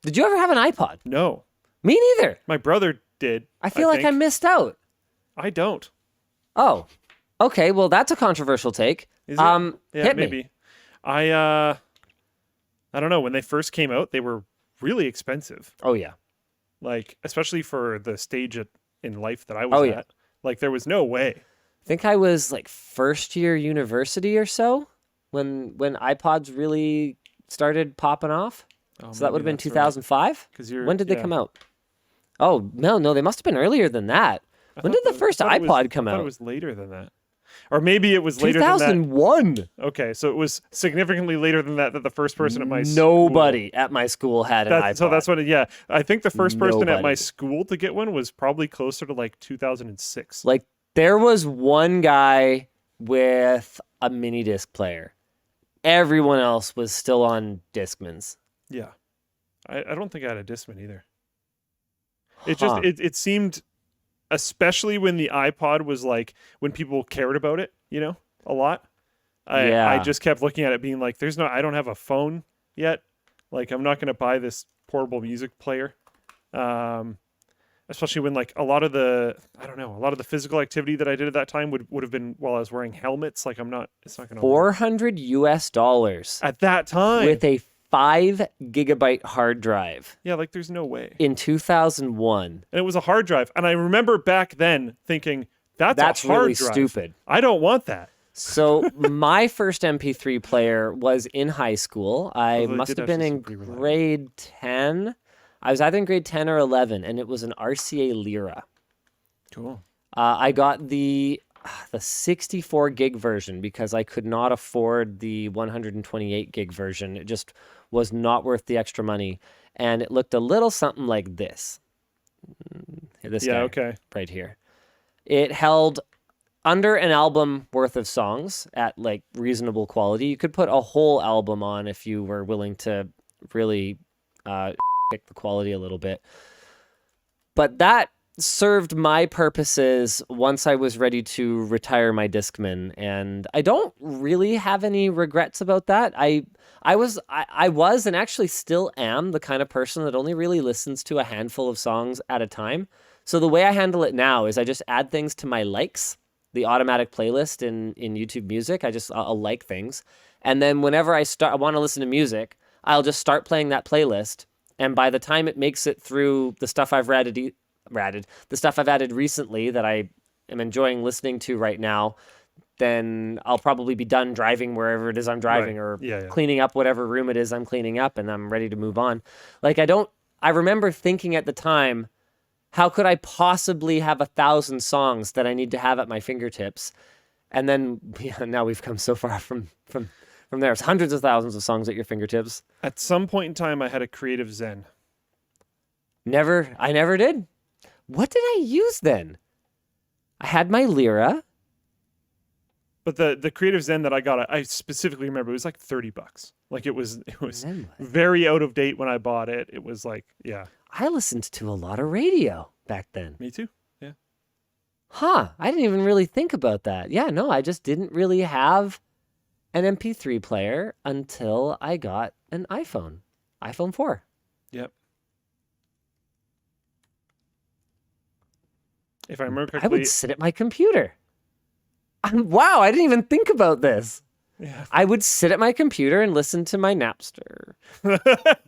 Did you ever have an iPod? No. Me neither. My brother did. I feel like I missed out. I don't. Oh, okay. Well, that's a controversial take. Is it? Hit maybe. me. I don't know. When they first came out, they were really expensive. Oh, yeah. Like, especially for the stage in life that I was at. Like, there was no way. I think I was like first year university or so when iPods really started popping off. Oh, So that would have been 2005? Right. 'Cause When did they come out? Oh, no, they must have been earlier than that. When did the first iPod come out? I thought it was later than that. Or maybe it was later than that. 2001. Okay, so it was significantly later than that the first person at my Nobody at my school had an iPod. So that's what I think the first person at my school to get one was probably closer to like 2006. Like, there was one guy with a mini disc player. Everyone else was still on Discmans. Yeah. I don't think I had a Discman either. It just it seemed, especially when the iPod was like, when people cared about it, a lot. I just kept looking at it being like, I don't have a phone yet. Like, I'm not going to buy this portable music player. Especially when like a lot of the physical activity that I did at that time would have been while I was wearing helmets. Like, it's not going to $400 at that time with a 5 gigabyte hard drive. Yeah, like there's no way. In 2001. And it was a hard drive. And I remember back then thinking, that's a hard really drive. Stupid. I don't want that. So my first MP3 player was in high school. I must have been in grade 10. I was either in grade 10 or 11, and it was an RCA Lyra. Cool. I got the 64 gig version because I could not afford the 128 gig version. It just was not worth the extra money. And it looked a little something like this. This guy right here. It held under an album worth of songs at like reasonable quality. You could put a whole album on if you were willing to really pick the quality a little bit. But that served my purposes once I was ready to retire my Discman, and I don't really have any regrets about that. I was and actually still am the kind of person that only really listens to a handful of songs at a time. So the way I handle it now is I just add things to my likes, the automatic playlist in YouTube Music. I'll like things, and then whenever I want to listen to music, I'll just start playing that playlist, and by the time it makes it through the stuff I've added recently that I am enjoying listening to right now, then I'll probably be done driving wherever it is I'm driving, or cleaning up whatever room it is I'm cleaning up, and I'm ready to move on. Like, I remember thinking at the time, how could I possibly have 1,000 songs that I need to have at my fingertips? And then now we've come so far from there. It's hundreds of thousands of songs at your fingertips. At some point in time, I had a Creative Zen. I never did. What did I use then? I had my Lyra. But the Creative Zen that I got, I specifically remember it was like $30. Like it was very out of date when I bought it. It was like, yeah. I listened to a lot of radio back then. Me too. Yeah. Huh. I didn't even really think about that. Yeah, no, I just didn't really have an MP3 player until I got an iPhone 4. Yep. If I remember correctly, I would sit at my computer. Wow, I didn't even think about this. Yeah. I would sit at my computer and listen to my Napster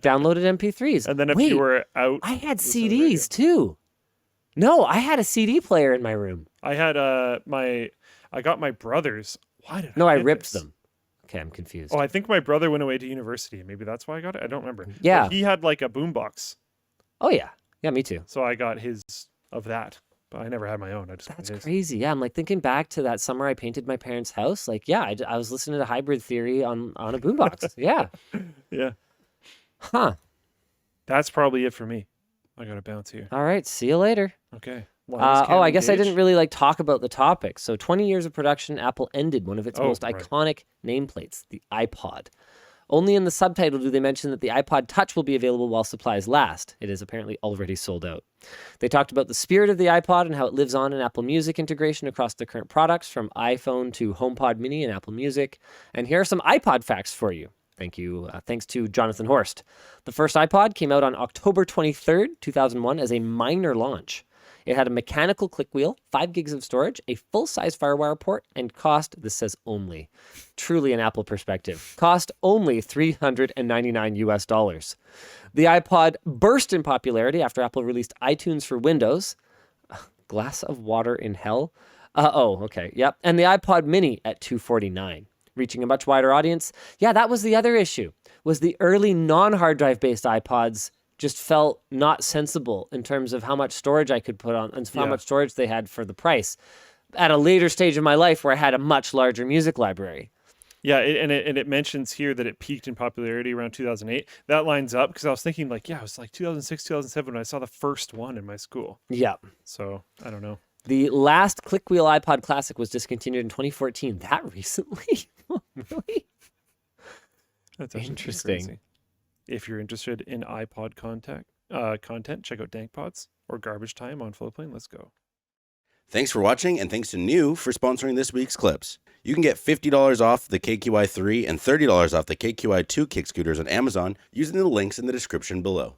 downloaded MP3s. And then if you were out, I had CDs too. No, I had a CD player in my room. I had I got my brother's. Why did I? No, I ripped them. Okay, I'm confused. Oh, I think my brother went away to university. Maybe that's why I got it. I don't remember. Yeah. But he had like a boombox. Oh yeah. Yeah, me too. So I got his of that. But I never had my own. That's crazy. Yeah, I'm like thinking back to that summer I painted my parents' house. Like, yeah, I was listening to Hybrid Theory on a boombox. Yeah. Yeah. Huh. That's probably it for me. I got to bounce here. All right. See you later. Okay. I guess I didn't really talk about the topic. So 20 years of production, Apple ended one of its most iconic nameplates, the iPod. Only in the subtitle do they mention that the iPod Touch will be available while supplies last. It is apparently already sold out. They talked about the spirit of the iPod and how it lives on in Apple Music integration across the current products, from iPhone to HomePod Mini and Apple Music. And here are some iPod facts for you. Thank you. Thanks to Jonathan Horst. The first iPod came out on October 23rd, 2001 as a minor launch. It had a mechanical click wheel, 5 gigs of storage, a full-size FireWire port, and cost, this says only, truly an Apple perspective, cost only $399 US. The iPod burst in popularity after Apple released iTunes for Windows. Glass of water in hell? Okay, yep. And the iPod mini at $249. Reaching a much wider audience. Yeah, that was the other issue, was the early non-hard drive based iPods just felt not sensible in terms of how much storage I could put on and how much storage they had for the price. At a later stage in my life where I had a much larger music library. Yeah, it mentions here that it peaked in popularity around 2008. That lines up because I was thinking like, it was like 2006, 2007 when I saw the first one in my school. Yeah. So, I don't know. The last Clickwheel iPod Classic was discontinued in 2014. That recently? Really? That's interesting. Crazy. If you're interested in iPod content, check out DankPods or Garbage Time on Flowplane. Let's go. Thanks for watching, and thanks to New for sponsoring this week's clips. You can get $50 off the KQi3 and $30 off the KQi2 kick scooters on Amazon using the links in the description below.